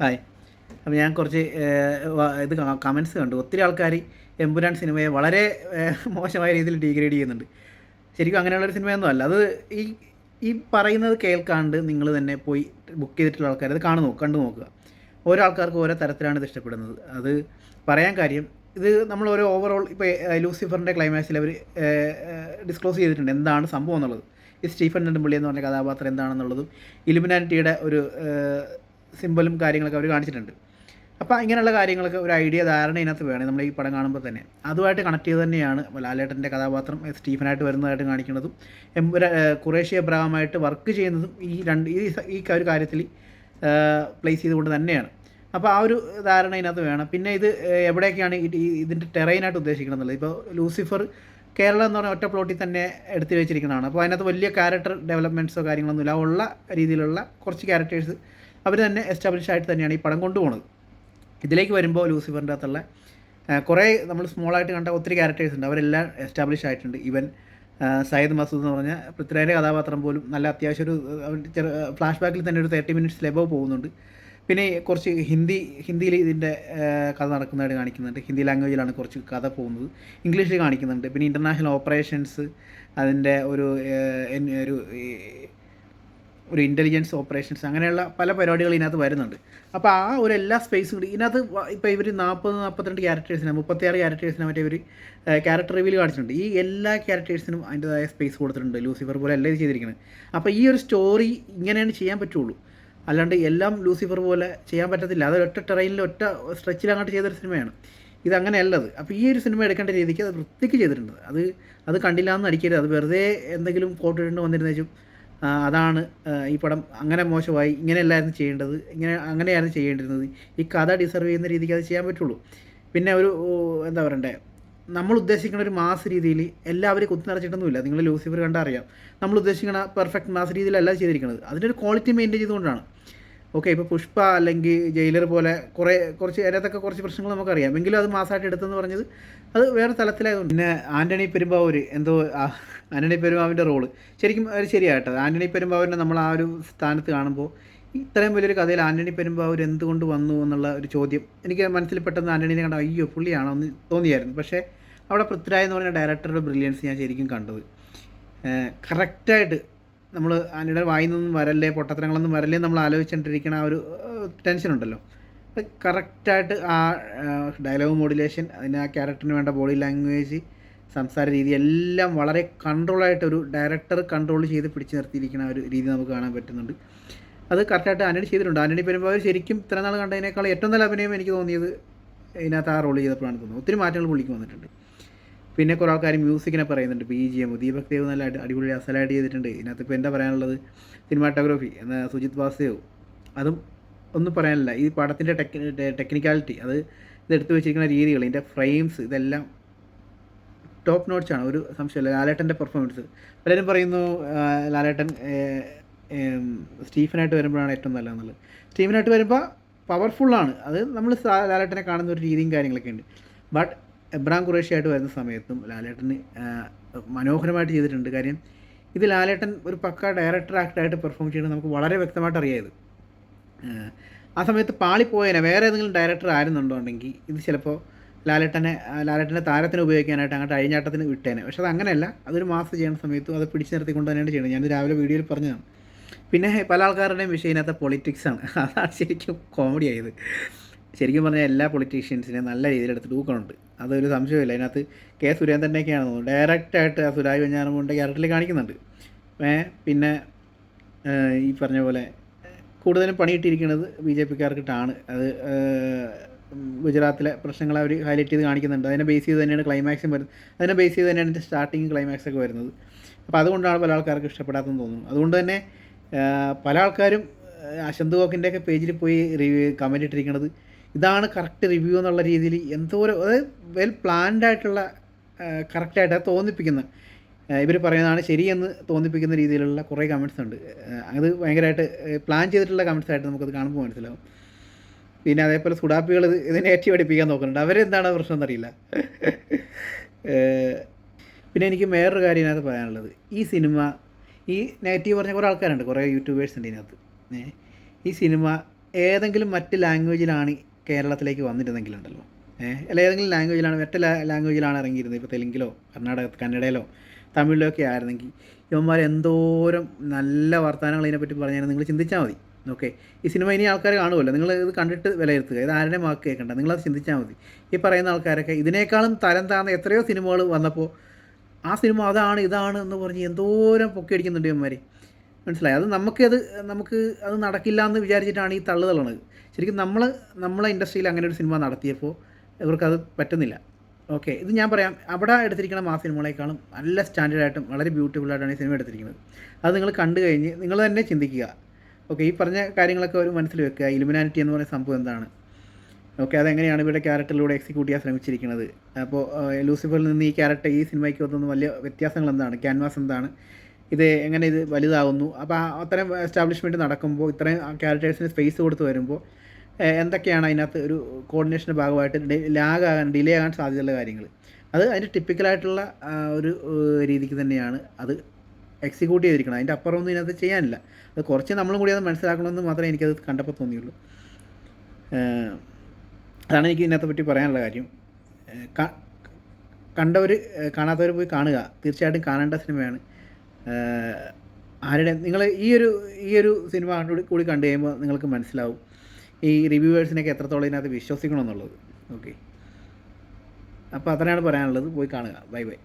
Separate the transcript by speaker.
Speaker 1: Hi. അപ്പോൾ ഞാൻ കുറച്ച് ഇത് കമൻറ്റ്സ് കണ്ടു. ഒത്തിരി ആൾക്കാർ എമ്പുരാൻ സിനിമയെ വളരെ മോശമായ രീതിയിൽ ഡീഗ്രേഡ് ചെയ്യുന്നുണ്ട്. ശരിക്കും അങ്ങനെയുള്ളൊരു സിനിമയൊന്നും അല്ല. അത് ഈ ഈ പറയുന്നത് കേൾക്കാണ്ട് നിങ്ങൾ തന്നെ പോയി ബുക്ക് ചെയ്തിട്ടുള്ള ആൾക്കാർ അത് കണ്ടു നോക്കുക. ഓരോ ആൾക്കാർക്കും ഓരോ തരത്തിലാണ് ഇത് ഇഷ്ടപ്പെടുന്നത്. അത് പറയാൻ കാര്യം, ഇത് നമ്മൾ ഓരോ ഓവറോൾ ഇപ്പോൾ ലൂസിഫറിൻ്റെ ക്ലൈമാക്സിൽ അവർ ഡിസ്ക്ലോസ് ചെയ്തിട്ടുണ്ട് എന്താണ് സംഭവം എന്നുള്ളത്. ഈ സ്റ്റീഫൻ നെടുമ്പള്ളി എന്ന് പറഞ്ഞ കഥാപാത്രം എന്താണെന്നുള്ളതും ഇലുമിനാറ്റിയുടെ ഒരു സിമ്പലും കാര്യങ്ങളൊക്കെ അവർ കാണിച്ചിട്ടുണ്ട്. അപ്പോൾ ഇങ്ങനെയുള്ള കാര്യങ്ങളൊക്കെ ഒരു ഐഡിയ ധാരണ ഇതിനകത്ത് വേണം നമ്മൾ ഈ പടം കാണുമ്പോൾ തന്നെ. അതുമായിട്ട് കണക്ട് ചെയ്ത് തന്നെയാണ് ലാലേട്ടൻ്റെ കഥാപാത്രം സ്റ്റീഫനായിട്ട് വരുന്നതായിട്ട് കാണിക്കുന്നതും ഖുറേഷി എബ്രഹാമായിട്ട് വർക്ക് ചെയ്യുന്നതും ഈ ഒരു കാര്യത്തിൽ പ്ലേസ് ചെയ്തുകൊണ്ട് തന്നെയാണ്. അപ്പോൾ ആ ഒരു ധാരണ ഇതിനകത്ത് വേണം. പിന്നെ ഇത് എവിടെയൊക്കെയാണ് ഇതിൻ്റെ ടെറൈനായിട്ട് ഉദ്ദേശിക്കുന്നത് എന്നുള്ളത്. ഇപ്പോൾ ലൂസിഫർ കേരളം എന്ന് പറഞ്ഞാൽ ഒറ്റ പ്ലോട്ടിൽ തന്നെ എടുത്തു വെച്ചിരിക്കുന്നതാണ്. അപ്പോൾ അതിനകത്ത് വലിയ ക്യാരക്ടർ ഡെവലപ്മെൻറ്റ്സോ കാര്യങ്ങളൊന്നുമില്ല. ഉള്ള രീതിയിലുള്ള കുറച്ച് ക്യാരക്ടേഴ്സ് അവർ തന്നെ എസ്റ്റാബ്ലിഷ് ആയിട്ട് തന്നെയാണ് ഈ പടം കൊണ്ടുപോകുന്നത്. ഇതിലേക്ക് വരുമ്പോൾ ലൂസിഫറിൻ്റെ അകത്തുള്ള കുറേ നമ്മൾ സ്മോളായിട്ട് കണ്ട ഒത്തിരി ക്യാരക്ടേഴ്സ് ഉണ്ട്. അവരെല്ലാം എസ്റ്റാബ്ലിഷ് ആയിട്ടുണ്ട്. ഈവൻ സയ്യിദ് മസൂദ് എന്ന് പറഞ്ഞ പൃഥ്വിരാജിൻ്റെ കഥാപാത്രം പോലും നല്ല അത്യാവശ്യം ഒരു ഫ്ലാഷ് ബാക്കിൽ തന്നെ ഒരു 30 മിനിറ്റ്സ് എബവ് പോകുന്നുണ്ട്. പിന്നെ കുറച്ച് ഹിന്ദിയിൽ ഇതിൻ്റെ കഥ നടക്കുന്നതായിട്ട് കാണിക്കുന്നുണ്ട്. ഹിന്ദി ലാംഗ്വേജിലാണ് കുറച്ച് കഥ പോകുന്നത്. ഇംഗ്ലീഷിൽ കാണിക്കുന്നുണ്ട്. പിന്നെ ഇൻ്റർനാഷണൽ ഓപ്പറേഷൻസ്, അതിൻ്റെ ഒരു ഇൻ്റലിജൻസ് ഓപ്പറേഷൻസ്, അങ്ങനെയുള്ള പല പരിപാടികൾ ഇതിനകത്ത് വരുന്നുണ്ട്. അപ്പോൾ ആ ഒരു എല്ലാ സ്പേസും കൂടി ഇതിനകത്ത് ഇപ്പോൾ ഇവർ 42 ക്യാരക്ടേഴ്സിന് 36 ക്യാരക്ടേഴ്സിനെ മറ്റേ ഇവർ ക്യാരക്ടർ റിവീൽ കാണിച്ചിട്ടുണ്ട്. ഈ എല്ലാ ക്യാരക്ടേഴ്സിനും അതിൻ്റെതായ സ്പേസ് കൊടുത്തിട്ടുണ്ട്. ലൂസിഫർ പോലെ അല്ല ഇത് ചെയ്തിരിക്കുന്നത്. അപ്പോൾ ഈ ഒരു സ്റ്റോറി ഇങ്ങനെയാണ് ചെയ്യാൻ പറ്റുള്ളൂ. അല്ലാണ്ട് എല്ലാം ലൂസിഫർ പോലെ ചെയ്യാൻ പറ്റത്തില്ല. അത് ഒറ്റ ടെറൈനിൽ ഒറ്റ സ്ട്രെച്ചിൽ അങ്ങോട്ട് ചെയ്തൊരു സിനിമയാണ്. ഇതങ്ങനെയല്ലത്. അപ്പോൾ ഈ ഒരു സിനിമ എടുക്കേണ്ട രീതിക്ക് അത് വൃത്തിക്ക് ചെയ്തിട്ടുണ്ട്. അത് കണ്ടില്ല എന്ന് നടിക്കരുത്. അത് വെറുതെ എന്തെങ്കിലും ഫോട്ടോ ഇട്ട് വന്നിരുന്നേച്ചും അതാണ് ഈ പടം അങ്ങനെ മോശമായി, ഇങ്ങനെയല്ലായിരുന്നു ചെയ്യേണ്ടത്, അങ്ങനെയായിരുന്നു ചെയ്യേണ്ടിരുന്നത്, ഈ കഥ ഡിസർവ് ചെയ്യുന്ന രീതിക്ക് അത് ചെയ്യാൻ പറ്റുള്ളൂ. പിന്നെ ഒരു എന്താ പറയണ്ടേ, നമ്മൾ ഉദ്ദേശിക്കുന്ന ഒരു മാസ് രീതിയിൽ എല്ലാവരും കുത്തി നിറച്ചിട്ടൊന്നുമില്ല. നിങ്ങൾ ലൂസിഫർ കണ്ടാൽ അറിയാം. നമ്മൾ ഉദ്ദേശിക്കുന്ന പെർഫെക്റ്റ് മാസ് രീതിയിലല്ല ചെയ്തിരിക്കുന്നത്. അതിൻ്റെ ഒരു ക്വാളിറ്റി മെയിൻറ്റെയിൻ ചെയ്തുകൊണ്ടാണ്. ഓക്കെ, ഇപ്പോൾ പുഷ്പ അല്ലെങ്കിൽ ജയിലർ പോലെ കുറച്ച് അതിനകത്തൊക്കെ കുറച്ച് പ്രശ്നങ്ങൾ നമുക്കറിയാം. എങ്കിലും അത് മാസമായിട്ട് എടുത്തെന്ന് പറഞ്ഞത് അത് വേറെ തലത്തിലായതുകൊണ്ട്. പിന്നെ ആൻ്റണി പെരുമ്പാവൂർ ആൻ്റണി പെരുമ്പാവിൻ്റെ റോള് ശരിക്കും അത് ശരിയായിട്ടോ. ആൻ്റണി പെരുമ്പാവൂരിനെ നമ്മൾ ആ ഒരു സ്ഥാനത്ത് കാണുമ്പോൾ ഇത്രയും വലിയൊരു കഥയിൽ ആൻ്റണി പെരുമ്പാവൂർ എന്തുകൊണ്ട് വന്നു എന്നുള്ള ഒരു ചോദ്യം എനിക്ക് മനസ്സിൽ പെട്ടെന്ന് ആൻ്റണീനെ കണ്ട അയ്യോ പുള്ളിയാണോ എന്ന് തോന്നിയായിരുന്നു. പക്ഷേ അവിടെ പൃഥ്വിരാജ് എന്ന് പറഞ്ഞ ഡയറക്ടറുടെ ബ്രില്യൻസ് ഞാൻ ശരിക്കും കണ്ടത്. കറക്റ്റായിട്ട് നമ്മൾ ആൻ്റണിയുടെ വായിൽ നിന്നും വരല്ലേ, പൊട്ടത്തരങ്ങളൊന്നും വരല്ലേ നമ്മൾ ആലോചിച്ചുകൊണ്ടിരിക്കുന്ന ആ ഒരു ടെൻഷനുണ്ടല്ലോ, അത് കറക്റ്റായിട്ട് ആ ഡയലോഗ് മോഡുലേഷൻ, അതിന് ആ ക്യാരക്ടറിന് വേണ്ട ബോഡി ലാംഗ്വേജ്, സംസാര രീതി എല്ലാം വളരെ കൺട്രോളായിട്ട് ഒരു ഡയറക്ടർ കൺട്രോൾ ചെയ്ത് പിടിച്ച് നിർത്തിയിരിക്കുന്ന ഒരു രീതി നമുക്ക് കാണാൻ പറ്റുന്നുണ്ട്. അത് കറക്റ്റായിട്ട് ആൻ്റണി ചെയ്തിട്ടുണ്ട്. ആൻ്റണി പെരുമ്പാവൂർ ശരിക്കും ഇത്ര നാൾ കണ്ടതിനേക്കാൾ ഏറ്റവും നല്ല അഭിനയം എനിക്ക് തോന്നിയത് ഇതിനകത്ത് ആ റോൾ ചെയ്തപ്പോഴാണ് തോന്നുന്നത്. ഒത്തിരി മാറ്റങ്ങൾ പുള്ളിക്ക് വന്നിട്ടുണ്ട്. പിന്നെ കുറേ ആൾക്കാർ മ്യൂസിക്കിനെ പറയുന്നുണ്ട്. BGM ദീപക് ദേവ് നല്ല അടിപൊളി അസലായിട്ട് ചെയ്തിട്ടുണ്ട്. ഇതിനകത്ത് ഇപ്പോൾ എന്താ പറയാനുള്ളത്, സിനിമാറ്റോഗ്രാഫി എന്ന സുജിത് വാസുദേവ്, അതും ഒന്നും പറയാനില്ല. ഈ പടത്തിൻ്റെ ടെക്നിക്കാലിറ്റി, ഇതെടുത്ത് വെച്ചിരിക്കുന്ന രീതികൾ, ഇതിൻ്റെ ഫ്രെയിംസ്, ഇതെല്ലാം ടോപ്പ് നോട്ട്സാണ്, ഒരു സംശയമില്ല. ലാലേട്ടൻ്റെ പെർഫോമൻസ് പലരും പറയുന്നു ലാലേട്ടൻ സ്റ്റീഫനായിട്ട് വരുമ്പോഴാണ് ഏറ്റവും നല്ലതെന്നുള്ളത്. സ്റ്റീഫനായിട്ട് വരുമ്പോൾ പവർഫുള്ളാണ്. അത് നമ്മൾ ലാലേട്ടനെ കാണുന്ന ഒരു രീതിയും കാര്യങ്ങളൊക്കെ ഉണ്ട്. ബട്ട് എബ്രഹാം ഖുറേഷിയായിട്ട് വരുന്ന സമയത്തും ലാലേട്ടന് മനോഹരമായിട്ട് ചെയ്തിട്ടുണ്ട്. കാര്യം ഇത് ലാലേട്ടൻ ഒരു പക്ക ഡയറക്ടർ ആക്ടറായിട്ട് പെർഫോം ചെയ്യുന്നത് നമുക്ക് വളരെ വ്യക്തമായിട്ട് അറിയാം. ആ സമയത്ത് പാളിപ്പോയേനെ വേറെ ഏതെങ്കിലും ഡയറക്ടർ ആയിരുന്നുണ്ടെങ്കിൽ ഇത് ചിലപ്പോൾ ലാലേട്ടൻ്റെ താരത്തിന് ഉപയോഗിക്കാനായിട്ട് അങ്ങോട്ട് അഴിഞ്ഞാട്ടത്തിന് വിട്ടേനെ. പക്ഷെ അത് അങ്ങനെയല്ല. അതൊരു മാസ് ചെയ്യുന്ന സമയത്തും അത് പിടിച്ചു നിർത്തിക്കൊണ്ട് തന്നെയാണ് ചെയ്യുന്നത്. ഞാൻ രാവിലെ വീഡിയോയിൽ പറഞ്ഞതാണ്. പിന്നെ പല ആൾക്കാരുടെയും വിഷയം ഇതിനകത്ത് പൊളിറ്റിക്സാണ്. അതാണ് ശരിക്കും കോമഡി ആയത്. ശരിക്കും പറഞ്ഞാൽ എല്ലാ പൊളിറ്റീഷ്യൻസിനെയും നല്ല രീതിയിൽ എടുത്ത് തൂക്കണുണ്ട്, അതൊരു സംശയമില്ല. അതിനകത്ത് സുരേന്ദ്രൻ്റെയൊക്കെയാണ് തോന്നുന്നു ഡയറക്റ്റായിട്ട് ആ സുരാജ് വെഞ്ഞാറമ്മൂടിൻ്റെ ക്യാരക്ടറിൽ കാണിക്കുന്നുണ്ട്. പിന്നെ ഈ പറഞ്ഞ പോലെ കൂടുതലും പണിയിട്ടിരിക്കുന്നത് BJPക്കാർക്കിട്ടാണ്. അത് ഗുജറാത്തിലെ പ്രശ്നങ്ങൾ അവർ ഹൈലൈറ്റ് ചെയ്ത് കാണിക്കുന്നുണ്ട്. അതിനെ ബേസ് ചെയ്ത് തന്നെയാണ് ക്ലൈമാക്സും വരുന്നത്. അതിനെ ബേസ് ചെയ്ത് തന്നെയാണ് ഇതിൻ്റെ സ്റ്റാർട്ടിങ് ക്ലൈമാക്സൊക്കെ വരുന്നത്. അപ്പോൾ അതുകൊണ്ടാണ് പല ആൾക്കാർക്ക് ഇഷ്ടപ്പെടാത്തതെന്ന് തോന്നുന്നു. അതുകൊണ്ട് തന്നെ പല ആൾക്കാരും അശന്ത് കോക്കിൻ്റെയൊക്കെ പേജിൽ പോയി കമൻറ്റ് ഇട്ടിരിക്കുന്നത് ഇതാണ് കറക്റ്റ് റിവ്യൂ എന്നുള്ള രീതിയിൽ എന്തോരം, അതായത് വെൽ പ്ലാൻഡ് ആയിട്ടുള്ള കറക്റ്റായിട്ട് അത് തോന്നിപ്പിക്കുന്ന, ഇവർ പറയുന്നതാണ് ശരിയെന്ന് തോന്നിപ്പിക്കുന്ന രീതിയിലുള്ള കുറേ കമൻറ്റ്സ് ഉണ്ട്. അത് ഭയങ്കരമായിട്ട് പ്ലാൻ ചെയ്തിട്ടുള്ള കമൻറ്റ്സ് ആയിട്ട് നമുക്കത് കാണുമ്പോൾ മനസ്സിലാവും. പിന്നെ അതേപോലെ സുഡാപ്പികൾ ഇതിനെ ഏറ്റി പഠിപ്പിക്കാൻ നോക്കുന്നുണ്ട്. അവരെന്താണ് പ്രശ്നം എന്നറിയില്ല. പിന്നെ എനിക്ക് വേറൊരു കാര്യം ഇതിനകത്ത് പറയാനുള്ളത്, ഈ സിനിമ ഈ നെഗറ്റീവ് പറഞ്ഞ കുറേ ആൾക്കാരുണ്ട്, കുറേ യൂട്യൂബേഴ്സ് ഉണ്ട് ഇതിനകത്ത്. ഈ സിനിമ ഏതെങ്കിലും മറ്റ് ലാംഗ്വേജിലാണ് കേരളത്തിലേക്ക് വന്നിരുന്നെങ്കിലുണ്ടല്ലോ, അല്ല ഏതെങ്കിലും ലാംഗ്വേജിലാണ് മറ്റ് ലാംഗ്വേജിലാണ് ഇറങ്ങിയിരുന്നത്, ഇപ്പോൾ തെലുങ്കിലോ കന്നഡയിലോ തമിഴിലോ ഒക്കെ ആയിരുന്നെങ്കിൽ ഇവന്മാർ എന്തോരം നല്ല വർത്തമാനങ്ങൾ ഇതിനെപ്പറ്റി പറഞ്ഞാൽ നിങ്ങൾ ചിന്തിച്ചാൽ മതി. ഓക്കെ, ഈ സിനിമ ഇനി ആൾക്കാർ കാണുമല്ലോ, നിങ്ങൾ ഇത് കണ്ടിട്ട് വിലയിരുത്തുക, ഇത് ആരുടെ വാക്ക് കേൾക്കണ്ട, നിങ്ങളത് ചിന്തിച്ചാൽ മതി. ഈ പറയുന്ന ആൾക്കാരൊക്കെ ഇതിനേക്കാളും തരം താഴ്ന്ന എത്രയോ സിനിമകൾ വന്നപ്പോൾ ആ സിനിമ അതാണ് ഇതാണ് എന്ന് പറഞ്ഞ് എന്തോരം പൊക്കിയടിക്കുന്നുണ്ട് ഇവന്മാർ. മനസ്സിലായി? അത് നമുക്ക് അത് നടക്കില്ല എന്ന് വിചാരിച്ചിട്ടാണ് ഈ തള്ളുന്നത്. ശരിക്കും നമ്മളെ ഇൻഡസ്ട്രിയിൽ അങ്ങനെ ഒരു സിനിമ നടത്തിയപ്പോൾ ഇവർക്കത് പറ്റുന്നില്ല. ഓക്കെ, ഇത് ഞാൻ പറയാം, അവിടെ എടുത്തിരിക്കുന്ന ആ സിനിമകളെക്കാളും നല്ല സ്റ്റാൻഡേർഡായിട്ടും വളരെ ബ്യൂട്ടിഫുള്ളായിട്ടാണ് ഈ സിനിമ എടുത്തിരിക്കുന്നത്. അത് നിങ്ങൾ കണ്ടു കഴിഞ്ഞ് നിങ്ങൾ തന്നെ ചിന്തിക്കുക. ഓക്കെ, ഈ പറഞ്ഞ കാര്യങ്ങളൊക്കെ ഒരു മനസ്സിൽ വെക്കുക. ഇലുമിനാറ്റി എന്ന് പറയുന്ന സംഭവം എന്താണ്, ഓക്കെ, അതെങ്ങനെയാണ് ഇവരുടെ ക്യാരക്ടറിലൂടെ എക്സിക്യൂട്ട് ചെയ്യാൻ ശ്രമിച്ചിരിക്കുന്നത്. അപ്പോൾ ലൂസിഫറിൽ നിന്ന് ഈ ക്യാരക്ടർ ഈ സിനിമയ്ക്ക് വന്ന വലിയ വ്യത്യാസങ്ങൾ എന്താണ്, ക്യാൻവാസ് എന്താണ്, ഇത് എങ്ങനെ ഇത് വലുതാവുന്നു. അപ്പോൾ അത്തരം എസ്റ്റാബ്ലിഷ്മെൻറ്റ് നടക്കുമ്പോൾ ഇത്രയും ക്യാരക്ടേഴ്സിന് സ്പേസ് കൊടുത്ത് വരുമ്പോൾ എന്തൊക്കെയാണ് അതിനകത്ത് ഒരു കോർഡിനേഷൻ്റെ ഭാഗമായിട്ട് ഡിലേ ആകാൻ സാധ്യതയുള്ള കാര്യങ്ങൾ, അത് അതിൻ്റെ ടിപ്പിക്കലായിട്ടുള്ള ഒരു രീതിക്ക് തന്നെയാണ് അത് എക്സിക്യൂട്ട് ചെയ്തിരിക്കണം. അതിൻ്റെ അപ്പുറമൊന്നും ഇതിനകത്ത് ചെയ്യാനില്ല. അത് കുറച്ച് നമ്മളും കൂടി അത് മനസ്സിലാക്കണമെന്ന് മാത്രമേ എനിക്കത് കണ്ടപ്പോൾ തോന്നിയുള്ളൂ. അതാണ് എനിക്ക് ഇതിനകത്തെ പറ്റി പറയാനുള്ള കാര്യം. കണ്ടവർ കാണാത്തവർ പോയി കാണുക, തീർച്ചയായിട്ടും കാണേണ്ട സിനിമയാണ്. നിങ്ങൾ ഈ ഒരു സിനിമ കൂടി കണ്ടു കഴിയുമ്പോൾ നിങ്ങൾക്ക് മനസ്സിലാവും ഈ റിവ്യൂവേഴ്സിനൊക്കെ എത്രത്തോളം ഇതിനകത്ത് വിശ്വസിക്കണമെന്നുള്ളത്. ഓക്കെ, അപ്പോൾ അത്രയാണ് പറയാനുള്ളത്. പോയി കാണുക. Bye bye.